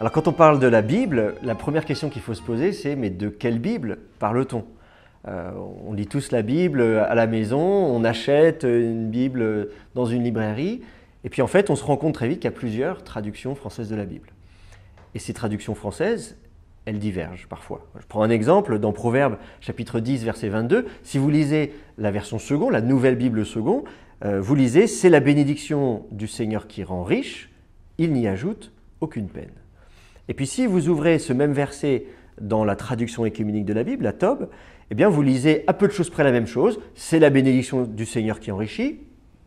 Alors quand on parle de la Bible, la première question qu'il faut se poser, c'est mais de quelle Bible parle-t-on? On lit tous la Bible à la maison, on achète une Bible dans une librairie, et puis en fait on se rend compte très vite qu'il y a plusieurs traductions françaises de la Bible. Et ces traductions françaises, elles divergent parfois. Je prends un exemple dans Proverbes chapitre 10 verset 22, si vous lisez la version second, la nouvelle Bible second, vous lisez « C'est la bénédiction du Seigneur qui rend riche, il n'y ajoute aucune peine ». Et puis si vous ouvrez ce même verset dans la traduction œcuménique de la Bible, la Tob, eh bien vous lisez à peu de choses près la même chose, c'est la bénédiction du Seigneur qui enrichit,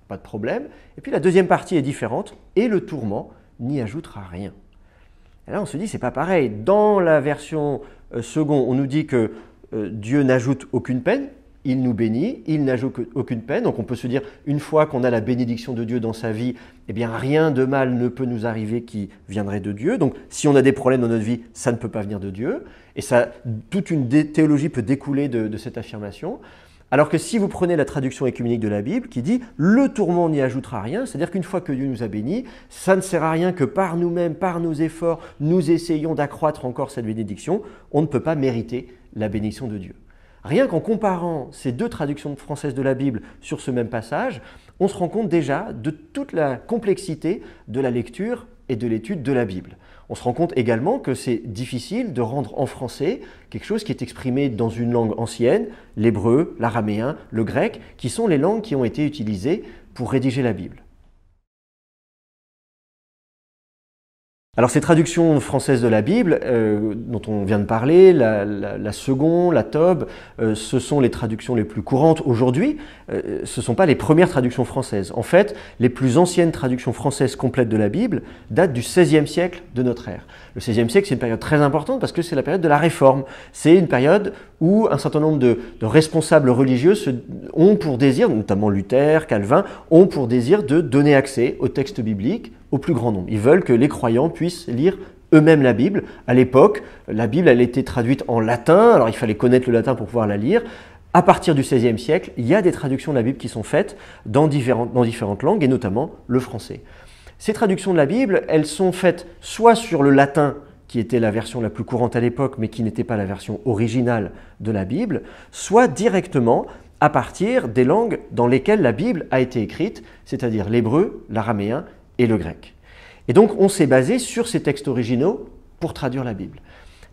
pas de problème. Et puis la deuxième partie est différente, et le tourment n'y ajoutera rien. Et là on se dit c'est pas pareil. Dans la version seconde, on nous dit que Dieu n'ajoute aucune peine, il nous bénit, il n'ajoute aucune peine. Donc on peut se dire, une fois qu'on a la bénédiction de Dieu dans sa vie, eh bien rien de mal ne peut nous arriver qui viendrait de Dieu. Donc si on a des problèmes dans notre vie, ça ne peut pas venir de Dieu. Et ça, toute une théologie peut découler de cette affirmation. Alors que si vous prenez la traduction œcuménique de la Bible qui dit « le tourment n'y ajoutera rien », c'est-à-dire qu'une fois que Dieu nous a bénis, ça ne sert à rien que par nous-mêmes, par nos efforts, nous essayons d'accroître encore cette bénédiction. On ne peut pas mériter la bénédiction de Dieu. Rien qu'en comparant ces deux traductions françaises de la Bible sur ce même passage, on se rend compte déjà de toute la complexité de la lecture et de l'étude de la Bible. On se rend compte également que c'est difficile de rendre en français quelque chose qui est exprimé dans une langue ancienne, l'hébreu, l'araméen, le grec, qui sont les langues qui ont été utilisées pour rédiger la Bible. Alors ces traductions françaises de la Bible, dont on vient de parler, la seconde, la Tob, ce sont les traductions les plus courantes aujourd'hui. Ce ne sont pas les premières traductions françaises. En fait, les plus anciennes traductions françaises complètes de la Bible datent du XVIe siècle de notre ère. Le XVIe siècle, c'est une période très importante parce que c'est la période de la Réforme. C'est une période où un certain nombre de responsables religieux ont pour désir, notamment Luther, Calvin, ont pour désir de donner accès aux textes bibliques au plus grand nombre. Ils veulent que les croyants puissent lire eux-mêmes la Bible. À l'époque, la Bible elle était traduite en latin, alors il fallait connaître le latin pour pouvoir la lire. À partir du XVIe siècle, il y a des traductions de la Bible qui sont faites dans différentes langues, et notamment le français. Ces traductions de la Bible, elles sont faites soit sur le latin, qui était la version la plus courante à l'époque, mais qui n'était pas la version originale de la Bible, soit directement à partir des langues dans lesquelles la Bible a été écrite, c'est-à-dire l'hébreu, l'araméen et le grec. Et donc on s'est basé sur ces textes originaux pour traduire la Bible.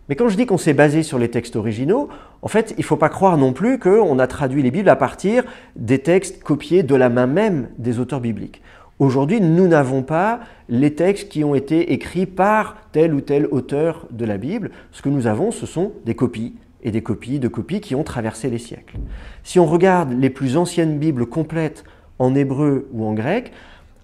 Mais quand je dis qu'on s'est basé sur les textes originaux, en fait, il ne faut pas croire non plus qu'on a traduit les Bibles à partir des textes copiés de la main même des auteurs bibliques. Aujourd'hui, nous n'avons pas les textes qui ont été écrits par tel ou tel auteur de la Bible. Ce que nous avons, ce sont des copies et des copies de copies qui ont traversé les siècles. Si on regarde les plus anciennes Bibles complètes en hébreu ou en grec,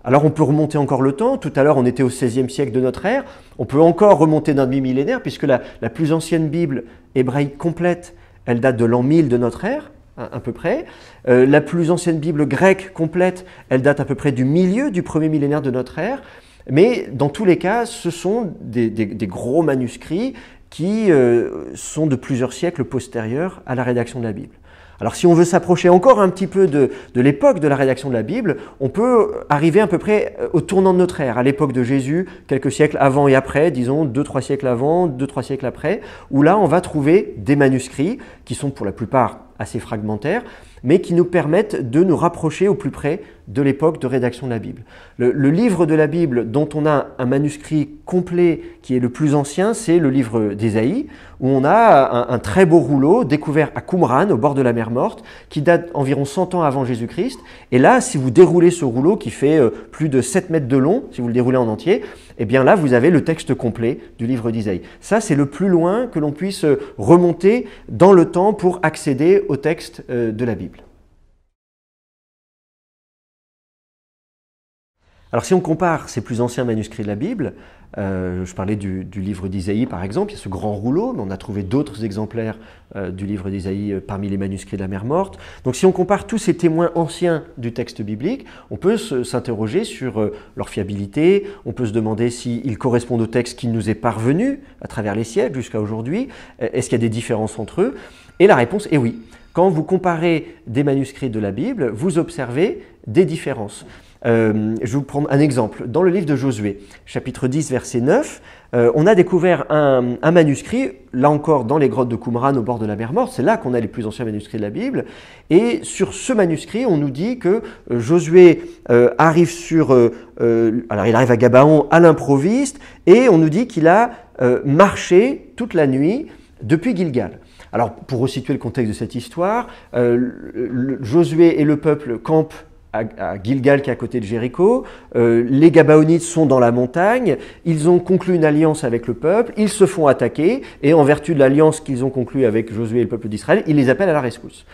alors on peut remonter encore le temps, tout à l'heure on était au XVIe siècle de notre ère, on peut encore remonter d'un demi-millénaire puisque la plus ancienne Bible hébraïque complète, elle date de l'an 1000 de notre ère, à peu près. La plus ancienne Bible grecque complète, elle date à peu près du milieu du premier millénaire de notre ère, mais dans tous les cas, ce sont des gros manuscrits qui sont de plusieurs siècles postérieurs à la rédaction de la Bible. Alors si on veut s'approcher encore un petit peu de l'époque de la rédaction de la Bible, on peut arriver à peu près au tournant de notre ère, à l'époque de Jésus, quelques siècles avant et après, disons 2-3 siècles avant, 2-3 siècles après, où là on va trouver des manuscrits qui sont pour la plupart assez fragmentaires, mais qui nous permettent de nous rapprocher au plus près de l'époque de rédaction de la Bible. Le livre de la Bible dont on a un manuscrit complet qui est le plus ancien, c'est le livre d'Ésaïe, où on a un très beau rouleau découvert à Qumran, au bord de la mer Morte, qui date environ 100 ans avant Jésus-Christ. Et là, si vous déroulez ce rouleau qui fait plus de 7 mètres de long, si vous le déroulez en entier, eh bien là, vous avez le texte complet du livre d'Ésaïe. Ça, c'est le plus loin que l'on puisse remonter dans le temps pour accéder au texte de la Bible. Alors si on compare ces plus anciens manuscrits de la Bible, je parlais du livre d'Ésaïe par exemple, il y a ce grand rouleau, mais on a trouvé d'autres exemplaires du livre d'Ésaïe parmi les manuscrits de la mer Morte. Donc si on compare tous ces témoins anciens du texte biblique, on peut s'interroger sur leur fiabilité, on peut se demander s'ils correspondent au texte qui nous est parvenu à travers les siècles jusqu'à aujourd'hui, est-ce qu'il y a des différences entre eux? Et la réponse est oui. quand vous comparez des manuscrits de la Bible, vous observez des différences. Je vais vous prendre un exemple. Dans le livre de Josué, chapitre 10, verset 9, on a découvert un manuscrit, là encore dans les grottes de Qumran au bord de la mer Morte, c'est là qu'on a les plus anciens manuscrits de la Bible, et sur ce manuscrit, on nous dit que Josué arrive alors il arrive à Gabaon à l'improviste, et on nous dit qu'il a marché toute la nuit depuis Gilgal. Alors, pour resituer le contexte de cette histoire, Josué et le peuple campent à Gilgal, qui est à côté de Jéricho. Les Gabaonites sont dans la montagne. Ils ont conclu une alliance avec le peuple. Ils se font attaquer. Et en vertu de l'alliance qu'ils ont conclue avec Josué et le peuple d'Israël, ils les appellent à la rescousse.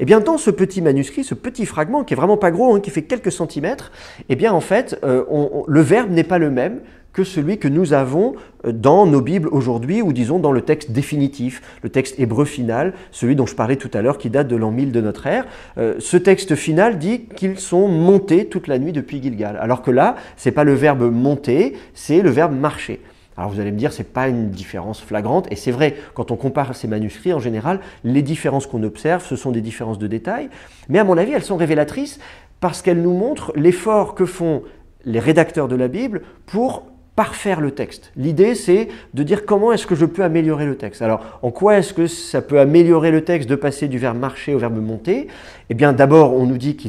Eh bien, dans ce petit manuscrit, ce petit fragment, qui est vraiment pas gros, qui fait quelques centimètres, eh bien, en fait, le verbe n'est pas le même que celui que nous avons dans nos Bibles aujourd'hui, ou disons dans le texte définitif, le texte hébreu final, celui dont je parlais tout à l'heure, qui date de l'an 1000 de notre ère. Ce texte final dit qu'ils sont montés toute la nuit depuis Gilgal, alors que là, c'est pas le verbe monter, c'est le verbe marcher. Alors vous allez me dire, c'est pas une différence flagrante, et c'est vrai, quand on compare ces manuscrits, en général, les différences qu'on observe, ce sont des différences de détail, mais à mon avis, elles sont révélatrices parce qu'elles nous montrent l'effort que font les rédacteurs de la Bible pour parfaire le texte. L'idée, c'est de dire comment est-ce que je peux améliorer le texte. Alors, en quoi est-ce que ça peut améliorer le texte de passer du verbe marcher au verbe monter? Eh bien, d'abord, on nous dit que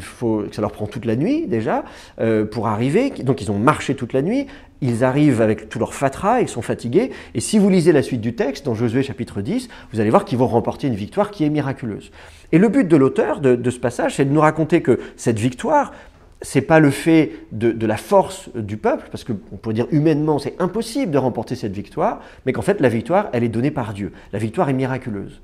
ça leur prend toute la nuit, déjà, pour arriver. Donc, ils ont marché toute la nuit. Ils arrivent avec tout leur fatras, ils sont fatigués. Et si vous lisez la suite du texte, dans Josué chapitre 10, vous allez voir qu'ils vont remporter une victoire qui est miraculeuse. Et le but de l'auteur de ce passage, c'est de nous raconter que cette victoire, c'est pas le fait de la force du peuple, parce qu'on pourrait dire humainement c'est impossible de remporter cette victoire, mais qu'en fait la victoire elle est donnée par Dieu. La victoire est miraculeuse.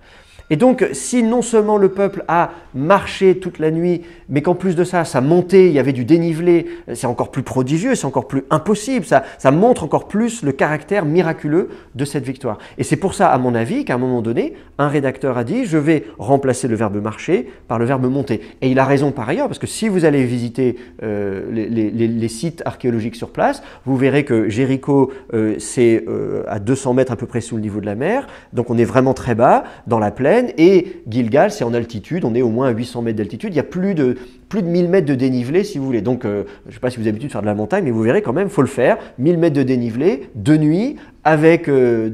Et donc, si non seulement le peuple a marché toute la nuit, mais qu'en plus de ça, ça montait, il y avait du dénivelé, c'est encore plus prodigieux, c'est encore plus impossible, ça montre encore plus le caractère miraculeux de cette victoire. Et c'est pour ça, à mon avis, qu'à un moment donné, un rédacteur a dit « je vais remplacer le verbe marcher par le verbe monter ». Et il a raison par ailleurs, parce que si vous allez visiter les sites archéologiques sur place, vous verrez que Jéricho, c'est à 200 mètres à peu près sous le niveau de la mer, donc on est vraiment très bas, dans la plaine. Et Gilgal, c'est en altitude, on est au moins à 800 mètres d'altitude, il y a plus de 1000 mètres de dénivelé si vous voulez. Donc, je ne sais pas si vous avez l'habitude de faire de la montagne, mais vous verrez quand même, il faut le faire, 1000 mètres de dénivelé, de nuit, avec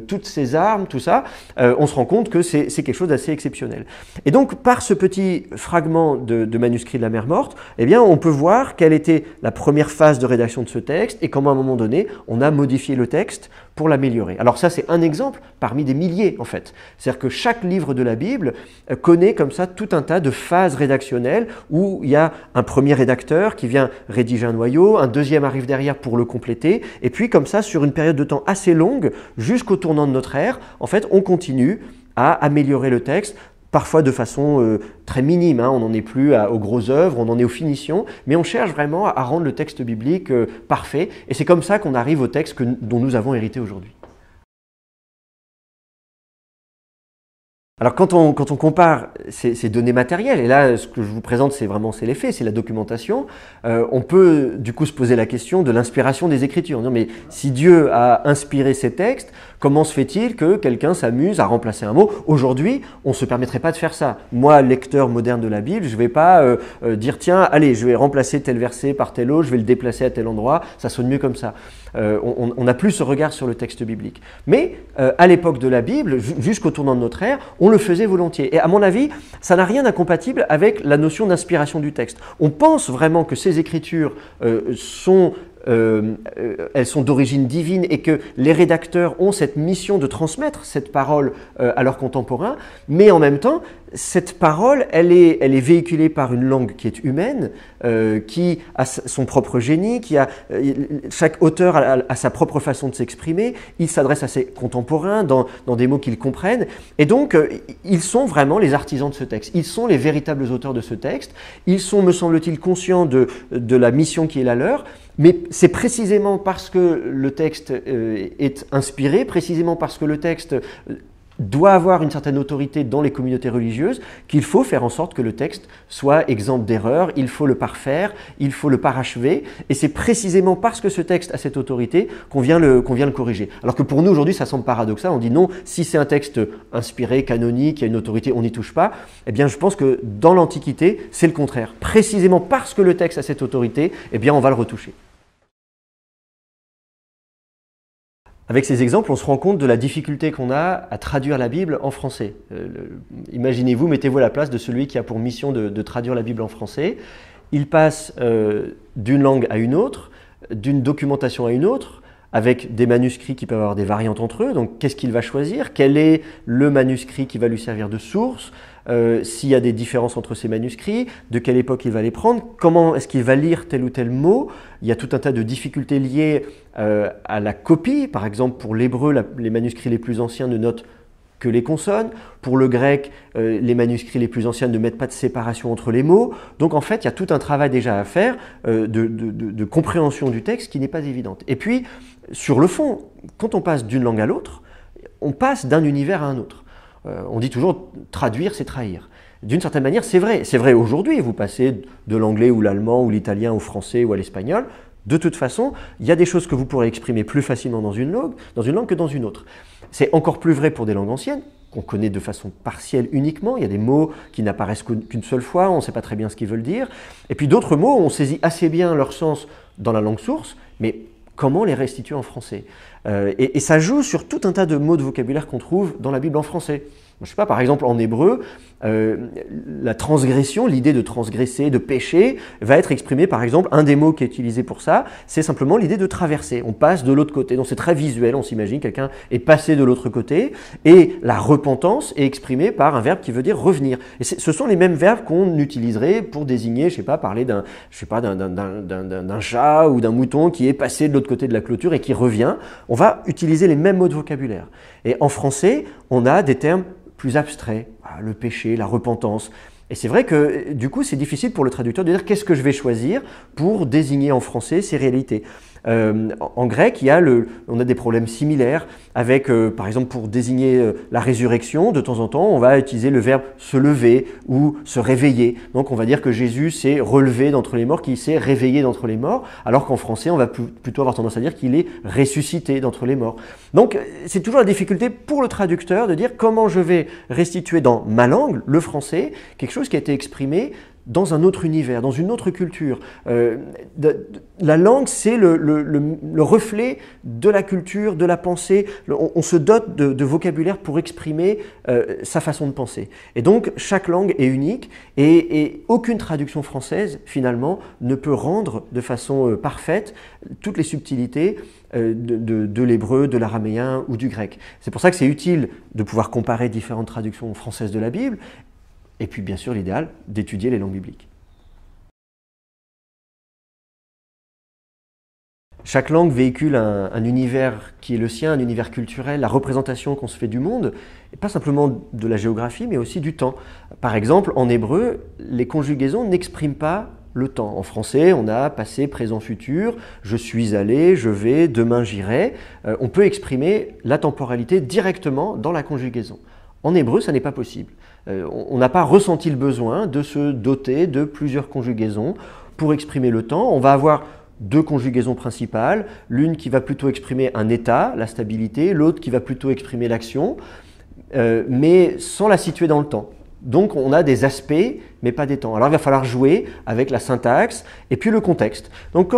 toutes ces armes, tout ça, on se rend compte que c'est quelque chose d'assez exceptionnel. Et donc, par ce petit fragment de manuscrit de la mer Morte, eh bien, on peut voir quelle était la première phase de rédaction de ce texte et comment, à un moment donné, on a modifié le texte pour l'améliorer. Alors ça, c'est un exemple parmi des milliers, en fait. C'est-à-dire que chaque livre de la Bible connaît comme ça tout un tas de phases rédactionnelles où il y a un premier rédacteur qui vient rédiger un noyau, un deuxième arrive derrière pour le compléter, et puis comme ça, sur une période de temps assez longue, jusqu'au tournant de notre ère, en fait, on continue à améliorer le texte, parfois de façon très minime, on n'en est plus aux grosses œuvres, on en est aux finitions, mais on cherche vraiment à rendre le texte biblique parfait, et c'est comme ça qu'on arrive au texte dont nous avons hérité aujourd'hui. Alors quand on compare ces données matérielles, et là ce que je vous présente c'est les faits, c'est la documentation, on peut du coup se poser la question de l'inspiration des Écritures. Non mais si Dieu a inspiré ces textes, comment se fait-il que quelqu'un s'amuse à remplacer un mot? Aujourd'hui, on ne se permettrait pas de faire ça. Moi, lecteur moderne de la Bible, je ne vais pas dire tiens, allez, je vais remplacer tel verset par tel autre, je vais le déplacer à tel endroit, ça sonne mieux comme ça. On n'a plus ce regard sur le texte biblique. Mais à l'époque de la Bible, jusqu'au tournant de notre ère, on le faisait volontiers. Et à mon avis, ça n'a rien d'incompatible avec la notion d'inspiration du texte. On pense vraiment que ces écritures elles sont d'origine divine et que les rédacteurs ont cette mission de transmettre cette parole à leurs contemporains, mais en même temps, cette parole, elle est véhiculée par une langue qui est humaine, qui a son propre génie, chaque auteur a sa propre façon de s'exprimer, il s'adresse à ses contemporains dans des mots qu'ils comprennent, et donc ils sont vraiment les artisans de ce texte, ils sont les véritables auteurs de ce texte, ils sont, me semble-t-il, conscients de la mission qui est la leur, mais c'est précisément parce que le texte est inspiré, précisément parce que le texte doit avoir une certaine autorité dans les communautés religieuses, qu'il faut faire en sorte que le texte soit exempt d'erreur, il faut le parfaire, il faut le parachever, et c'est précisément parce que ce texte a cette autorité qu'on vient le corriger. Alors que pour nous aujourd'hui ça semble paradoxal, on dit non, si c'est un texte inspiré, canonique, il y a une autorité, on n'y touche pas. Eh bien je pense que dans l'Antiquité c'est le contraire. Précisément parce que le texte a cette autorité, eh bien on va le retoucher. Avec ces exemples, on se rend compte de la difficulté qu'on a à traduire la Bible en français. Imaginez-vous, mettez-vous à la place de celui qui a pour mission de traduire la Bible en français. Il passe d'une langue à une autre, d'une documentation à une autre, avec des manuscrits qui peuvent avoir des variantes entre eux. Donc qu'est-ce qu'il va choisir? Quel est le manuscrit qui va lui servir de source? S'il y a des différences entre ces manuscrits, de quelle époque il va les prendre, comment est-ce qu'il va lire tel ou tel mot. Il y a tout un tas de difficultés liées à la copie. Par exemple, pour l'hébreu, les manuscrits les plus anciens ne notent que les consonnes. Pour le grec, les manuscrits les plus anciens ne mettent pas de séparation entre les mots. Donc en fait, il y a tout un travail déjà à faire de compréhension du texte qui n'est pas évidente. Et puis, sur le fond, quand on passe d'une langue à l'autre, on passe d'un univers à un autre. On dit toujours traduire, c'est trahir. D'une certaine manière, c'est vrai. C'est vrai aujourd'hui. Vous passez de l'anglais ou l'allemand ou l'italien au français ou à l'espagnol. De toute façon, il y a des choses que vous pourrez exprimer plus facilement dans une langue que dans une autre. C'est encore plus vrai pour des langues anciennes, qu'on connaît de façon partielle uniquement. Il y a des mots qui n'apparaissent qu'une seule fois, on ne sait pas très bien ce qu'ils veulent dire. Et puis d'autres mots, on saisit assez bien leur sens dans la langue source, mais comment les restituer en français? Et ça joue sur tout un tas de mots de vocabulaire qu'on trouve dans la Bible en français. Je ne sais pas, par exemple en hébreu, la transgression, l'idée de transgresser, de pécher, va être exprimée par exemple, un des mots qui est utilisé pour ça, c'est simplement l'idée de traverser. On passe de l'autre côté, donc c'est très visuel, on s'imagine, quelqu'un est passé de l'autre côté, et la repentance est exprimée par un verbe qui veut dire revenir. Et ce sont les mêmes verbes qu'on utiliserait pour désigner, je ne sais pas, parler d'un chat ou d'un mouton qui est passé de l'autre côté de la clôture et qui revient. On va utiliser les mêmes mots de vocabulaire. Et en français, on a des termes plus abstrait, le péché, la repentance. Et c'est vrai que du coup, c'est difficile pour le traducteur de dire qu'est-ce que je vais choisir pour désigner en français ces réalités. En grec, on a des problèmes similaires avec, par exemple, pour désigner la résurrection, de temps en temps, on va utiliser le verbe se lever ou se réveiller. Donc on va dire que Jésus s'est relevé d'entre les morts, qu'il s'est réveillé d'entre les morts, alors qu'en français, on va plutôt avoir tendance à dire qu'il est ressuscité d'entre les morts. Donc c'est toujours la difficulté pour le traducteur de dire comment je vais restituer dans ma langue, le français, quelque chose qui a été exprimé dans un autre univers, dans une autre culture. La langue, c'est le reflet de la culture, de la pensée. On se dote de vocabulaire pour exprimer sa façon de penser. Et donc, chaque langue est unique et aucune traduction française, finalement, ne peut rendre de façon parfaite toutes les subtilités de l'hébreu, de l'araméen ou du grec. C'est pour ça que c'est utile de pouvoir comparer différentes traductions françaises de la Bible. Et puis, bien sûr, l'idéal, d'étudier les langues bibliques. Chaque langue véhicule un univers qui est le sien, un univers culturel, la représentation qu'on se fait du monde, et pas simplement de la géographie, mais aussi du temps. Par exemple, en hébreu, les conjugaisons n'expriment pas le temps. En français, on a passé, présent, futur, je suis allé, je vais, demain j'irai. On peut exprimer la temporalité directement dans la conjugaison. En hébreu, ça n'est pas possible. On n'a pas ressenti le besoin de se doter de plusieurs conjugaisons pour exprimer le temps. On va avoir deux conjugaisons principales, l'une qui va plutôt exprimer un état, la stabilité, l'autre qui va plutôt exprimer l'action, mais sans la situer dans le temps. Donc on a des aspects, mais pas des temps. Alors il va falloir jouer avec la syntaxe et puis le contexte. Donc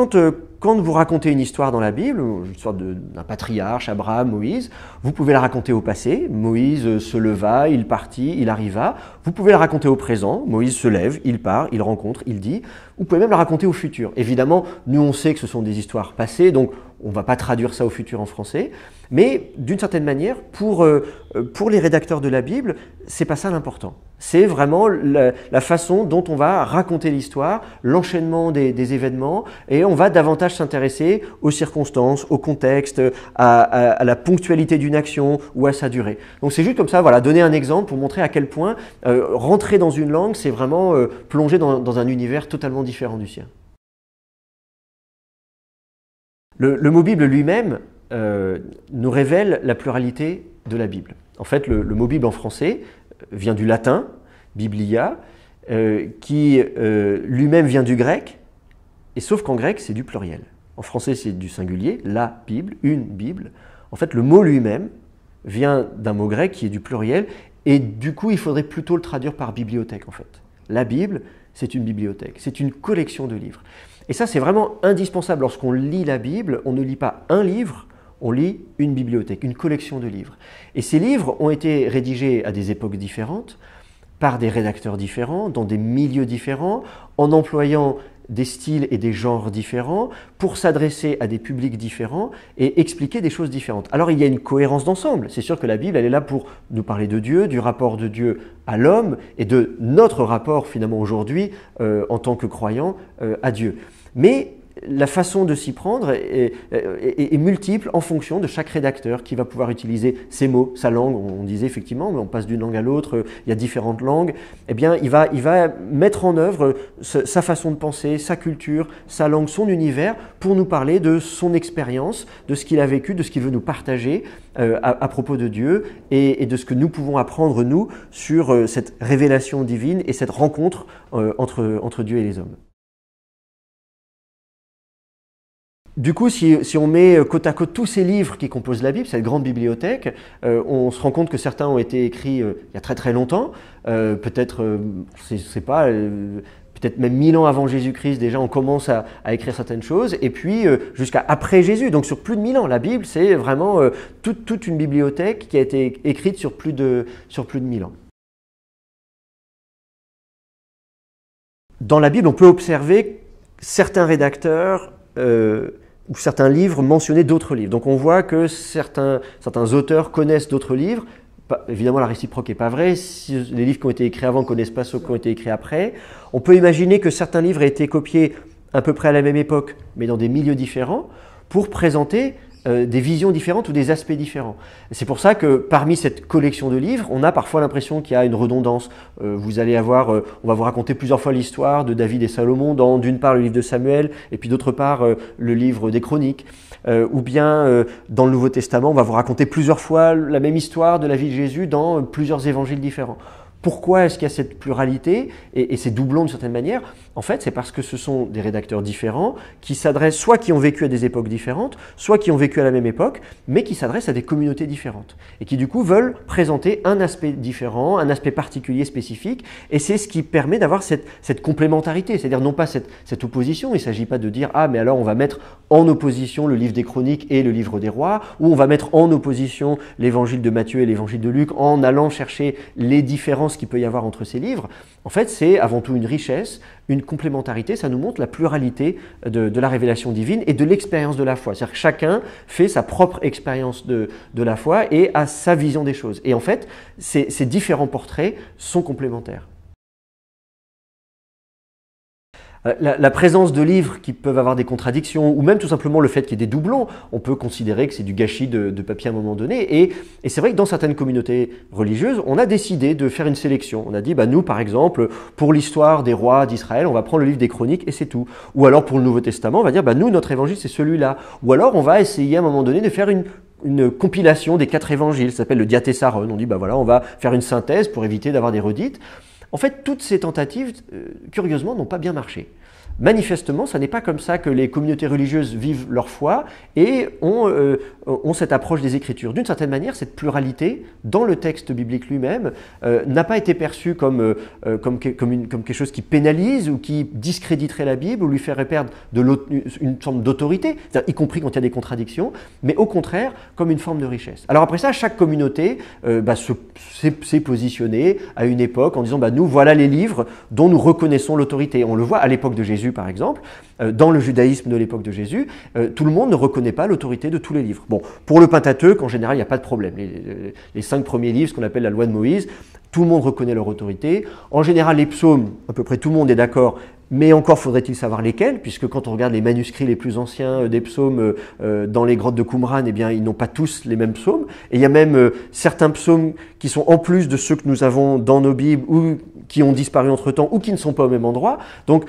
quand vous racontez une histoire dans la Bible, l'histoire d'un patriarche, Abraham, Moïse, vous pouvez la raconter au passé. Moïse se leva, il partit, il arriva. Vous pouvez la raconter au présent. Moïse se lève, il part, il rencontre, il dit. Vous pouvez même la raconter au futur. Évidemment, nous on sait que ce sont des histoires passées, donc on ne va pas traduire ça au futur en français. Mais d'une certaine manière, pour les rédacteurs de la Bible, c'est pas ça l'important. C'est vraiment la façon dont on va raconter l'histoire, l'enchaînement des événements, et on va davantage s'intéresser aux circonstances, au contexte, à la ponctualité d'une action ou à sa durée. Donc c'est juste comme ça, voilà, donner un exemple pour montrer à quel point rentrer dans une langue, c'est vraiment plonger dans un univers totalement différent du sien. Le mot Bible lui-même nous révèle la pluralité de la Bible. En fait, le mot Bible en français vient du latin, biblia, qui lui-même vient du grec, et sauf qu'en grec, c'est du pluriel. En français, c'est du singulier, la Bible, une Bible. En fait, le mot lui-même vient d'un mot grec qui est du pluriel, et du coup, il faudrait plutôt le traduire par bibliothèque, en fait. La Bible, c'est une bibliothèque, c'est une collection de livres. Et ça, c'est vraiment indispensable. Lorsqu'on lit la Bible, on ne lit pas un livre, on lit une bibliothèque, une collection de livres. Et ces livres ont été rédigés à des époques différentes, par des rédacteurs différents, dans des milieux différents, en employant des styles et des genres différents, pour s'adresser à des publics différents et expliquer des choses différentes. Alors il y a une cohérence d'ensemble. C'est sûr que la Bible, elle est là pour nous parler de Dieu, du rapport de Dieu à l'homme et de notre rapport finalement aujourd'hui en tant que croyants à Dieu. Mais la façon de s'y prendre est multiple en fonction de chaque rédacteur qui va pouvoir utiliser ses mots, sa langue. On disait effectivement, mais on passe d'une langue à l'autre, il y a différentes langues. Eh bien, il va mettre en œuvre sa façon de penser, sa culture, sa langue, son univers pour nous parler de son expérience, de ce qu'il a vécu, de ce qu'il veut nous partager à propos de Dieu et de ce que nous pouvons apprendre, nous, sur cette révélation divine et cette rencontre entre Dieu et les hommes. Du coup, si on met côte à côte tous ces livres qui composent la Bible, cette grande bibliothèque, on se rend compte que certains ont été écrits il y a très très longtemps, peut-être, je sais pas, peut-être même 1000 ans avant Jésus-Christ, déjà on commence à écrire certaines choses, et puis jusqu'à après Jésus, donc sur plus de 1000 ans. La Bible, c'est vraiment toute une bibliothèque qui a été écrite sur plus de 1000 ans. Dans la Bible, on peut observer certains rédacteurs ou certains livres mentionner d'autres livres. Donc on voit que certains auteurs connaissent d'autres livres. Évidemment, la réciproque n'est pas vraie. Si les livres qui ont été écrits avant ne connaissent pas ceux qui ont été écrits après. On peut imaginer que certains livres aient été copiés à peu près à la même époque, mais dans des milieux différents, pour présenter des visions différentes ou des aspects différents. C'est pour ça que parmi cette collection de livres, on a parfois l'impression qu'il y a une redondance. Vous allez avoir, on va vous raconter plusieurs fois l'histoire de David et Salomon dans d'une part le livre de Samuel et puis d'autre part le livre des Chroniques. Ou bien dans le Nouveau Testament, on va vous raconter plusieurs fois la même histoire de la vie de Jésus dans plusieurs évangiles différents. Pourquoi est-ce qu'il y a cette pluralité et ces doublons d'une certaine manière? En fait, c'est parce que ce sont des rédacteurs différents qui s'adressent, soit qui ont vécu à des époques différentes, soit qui ont vécu à la même époque, mais qui s'adressent à des communautés différentes et qui du coup veulent présenter un aspect différent, un aspect particulier, spécifique, et c'est ce qui permet d'avoir cette complémentarité, c'est-à-dire non pas cette opposition. Il ne s'agit pas de dire « Ah, mais alors on va mettre en opposition le livre des Chroniques et le livre des Rois », ou on va mettre en opposition l'évangile de Matthieu et l'évangile de Luc en allant chercher les différences qu'il peut y avoir entre ces livres. En fait, c'est avant tout une richesse, une complémentarité, ça nous montre la pluralité de la révélation divine et de l'expérience de la foi. C'est-à-dire que chacun fait sa propre expérience de la foi et a sa vision des choses. Et en fait, ces différents portraits sont complémentaires. La présence de livres qui peuvent avoir des contradictions, ou même tout simplement le fait qu'il y ait des doublons, on peut considérer que c'est du gâchis de papier à un moment donné. Et c'est vrai que dans certaines communautés religieuses, on a décidé de faire une sélection. On a dit, bah, nous par exemple, pour l'histoire des rois d'Israël, on va prendre le livre des Chroniques et c'est tout. Ou alors pour le Nouveau Testament, on va dire, bah, nous, notre évangile, c'est celui-là. Ou alors on va essayer à un moment donné de faire une compilation des 4 évangiles, ça s'appelle le diatessaron. On dit, bah voilà, on va faire une synthèse pour éviter d'avoir des redites. En fait, toutes ces tentatives, curieusement, n'ont pas bien marché. Manifestement, ça n'est pas comme ça que les communautés religieuses vivent leur foi et ont cette approche des Écritures. D'une certaine manière, cette pluralité dans le texte biblique lui-même n'a pas été perçue comme quelque chose qui pénalise ou qui discréditerait la Bible ou lui ferait perdre une forme d'autorité, y compris quand il y a des contradictions, mais au contraire comme une forme de richesse. Alors après ça, chaque communauté s'est positionnée à une époque en disant bah, « nous, voilà les livres dont nous reconnaissons l'autorité ». On le voit à l'époque de Jésus, par exemple, dans le judaïsme de l'époque de Jésus, tout le monde ne reconnaît pas l'autorité de tous les livres. Bon, pour le Pentateuque, en général, il n'y a pas de problème. Les 5 premiers livres, ce qu'on appelle la loi de Moïse, tout le monde reconnaît leur autorité. En général, les psaumes, à peu près tout le monde est d'accord, mais encore faudrait-il savoir lesquels, puisque quand on regarde les manuscrits les plus anciens des psaumes dans les grottes de Qumran, eh bien, ils n'ont pas tous les mêmes psaumes. Et il y a même certains psaumes qui sont en plus de ceux que nous avons dans nos Bibles ou qui ont disparu entre-temps ou qui ne sont pas au même endroit. Donc,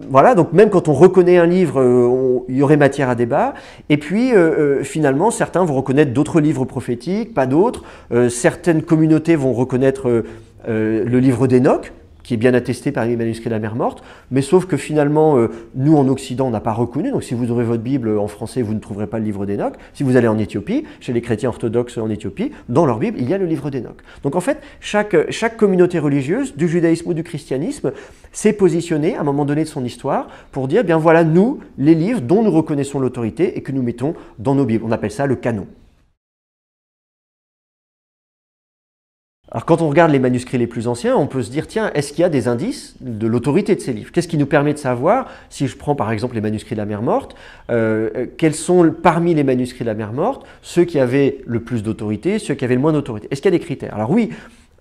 voilà, donc même quand on reconnaît un livre, il y aurait matière à débat. Et puis, finalement, certains vont reconnaître d'autres livres prophétiques, pas d'autres. Certaines communautés vont reconnaître le livre d'Enoch, qui est bien attesté par les manuscrits de la Mer Morte, mais sauf que finalement, nous en Occident, on n'a pas reconnu. Donc si vous ouvrez votre Bible en français, vous ne trouverez pas le livre d'Enoch. Si vous allez en Éthiopie, chez les chrétiens orthodoxes en Éthiopie, dans leur Bible, il y a le livre d'Enoch. Donc en fait, chaque communauté religieuse, du judaïsme ou du christianisme, s'est positionnée à un moment donné de son histoire pour dire, bien voilà, nous, les livres dont nous reconnaissons l'autorité et que nous mettons dans nos Bibles. On appelle ça le canon. Alors quand on regarde les manuscrits les plus anciens, on peut se dire, tiens, est-ce qu'il y a des indices de l'autorité de ces livres? Qu'est-ce qui nous permet de savoir, si je prends par exemple les manuscrits de la Mer Morte, quels sont parmi les manuscrits de la Mer Morte ceux qui avaient le plus d'autorité, ceux qui avaient le moins d'autorité? Est-ce qu'il y a des critères? Alors oui,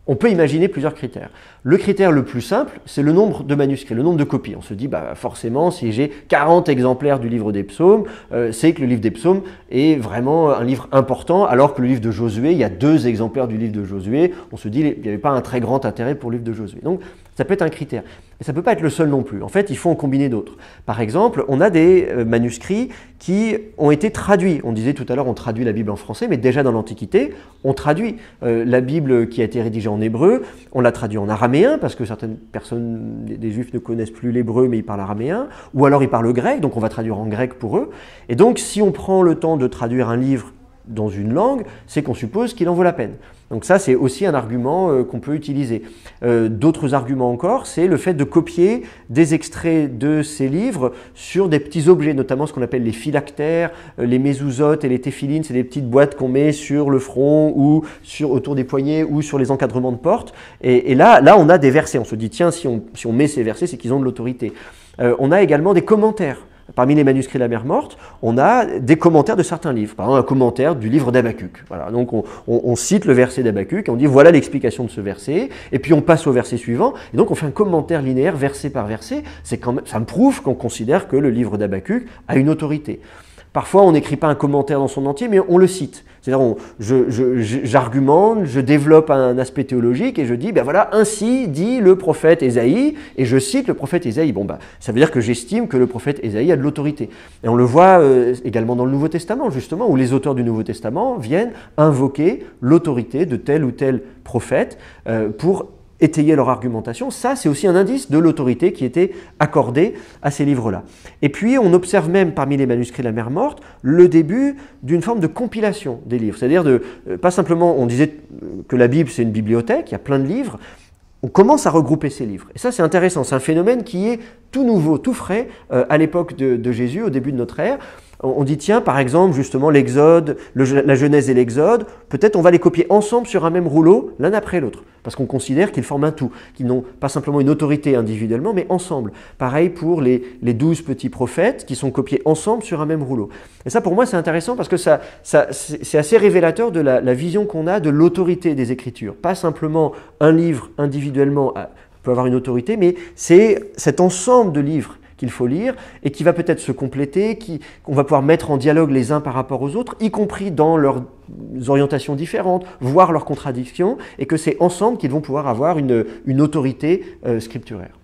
on peut imaginer plusieurs critères. Le critère le plus simple, c'est le nombre de manuscrits, le nombre de copies. On se dit, bah, forcément, si j'ai 40 exemplaires du livre des psaumes, c'est que le livre des psaumes est vraiment un livre important, alors que le livre de Josué, il y a 2 exemplaires du livre de Josué. On se dit, il n'y avait pas un très grand intérêt pour le livre de Josué. Donc, ça peut être un critère. Mais ça ne peut pas être le seul non plus. En fait, il faut en combiner d'autres. Par exemple, on a des manuscrits qui ont été traduits. On disait tout à l'heure, on traduit la Bible en français, mais déjà dans l'Antiquité, on traduit. La Bible qui a été rédigée en hébreu, on l'a traduit en araméen, parce que certaines personnes, des Juifs ne connaissent plus l'hébreu, mais ils parlent araméen, ou alors ils parlent grec, donc on va traduire en grec pour eux. Et donc, si on prend le temps de traduire un livre dans une langue, c'est qu'on suppose qu'il en vaut la peine. Donc ça, c'est aussi un argument qu'on peut utiliser. D'autres arguments encore, c'est le fait de copier des extraits de ces livres sur des petits objets, notamment ce qu'on appelle les phylactères, les mésouzotes et les téphilines, c'est des petites boîtes qu'on met sur le front ou autour des poignets ou sur les encadrements de porte. Et là, on a des versets. On se dit, tiens, si on met ces versets, c'est qu'ils ont de l'autorité. On a également des commentaires. Parmi les manuscrits de la Mer Morte, on a des commentaires de certains livres. Par exemple, un commentaire du livre d'Habakkuk. Voilà, donc on cite le verset d'Habakkuk et on dit voilà l'explication de ce verset. Et puis on passe au verset suivant. Et donc on fait un commentaire linéaire verset par verset. Ça me prouve qu'on considère que le livre d'Habakkuk a une autorité. Parfois, on n'écrit pas un commentaire dans son entier, mais on le cite. C'est-à-dire, j'argumente, je développe un aspect théologique et je dis, ben voilà, ainsi dit le prophète Ésaïe, et je cite le prophète Ésaïe. Bon, ben, ça veut dire que j'estime que le prophète Ésaïe a de l'autorité. Et on le voit également dans le Nouveau Testament, justement, où les auteurs du Nouveau Testament viennent invoquer l'autorité de tel ou tel prophète pour étayer leur argumentation. Ça, c'est aussi un indice de l'autorité qui était accordée à ces livres-là. Et puis, on observe même parmi les manuscrits de la Mer Morte le début d'une forme de compilation des livres. C'est-à-dire, pas simplement, on disait que la Bible, c'est une bibliothèque, il y a plein de livres. On commence à regrouper ces livres. Et ça, c'est intéressant. C'est un phénomène qui est tout nouveau, tout frais à l'époque de Jésus, au début de notre ère. On dit, tiens, par exemple, justement, l'Exode, la Genèse et l'Exode, peut-être on va les copier ensemble sur un même rouleau, l'un après l'autre, parce qu'on considère qu'ils forment un tout, qu'ils n'ont pas simplement une autorité individuellement, mais ensemble. Pareil pour les 12 petits prophètes qui sont copiés ensemble sur un même rouleau. Et ça, pour moi, c'est intéressant parce que c'est assez révélateur de la vision qu'on a de l'autorité des Écritures. Pas simplement un livre individuellement peut avoir une autorité, mais c'est cet ensemble de livres qu'il faut lire et qui va peut-être se compléter, qu'on va pouvoir mettre en dialogue les uns par rapport aux autres, y compris dans leurs orientations différentes, voire leurs contradictions, et que c'est ensemble qu'ils vont pouvoir avoir une autorité scripturaire.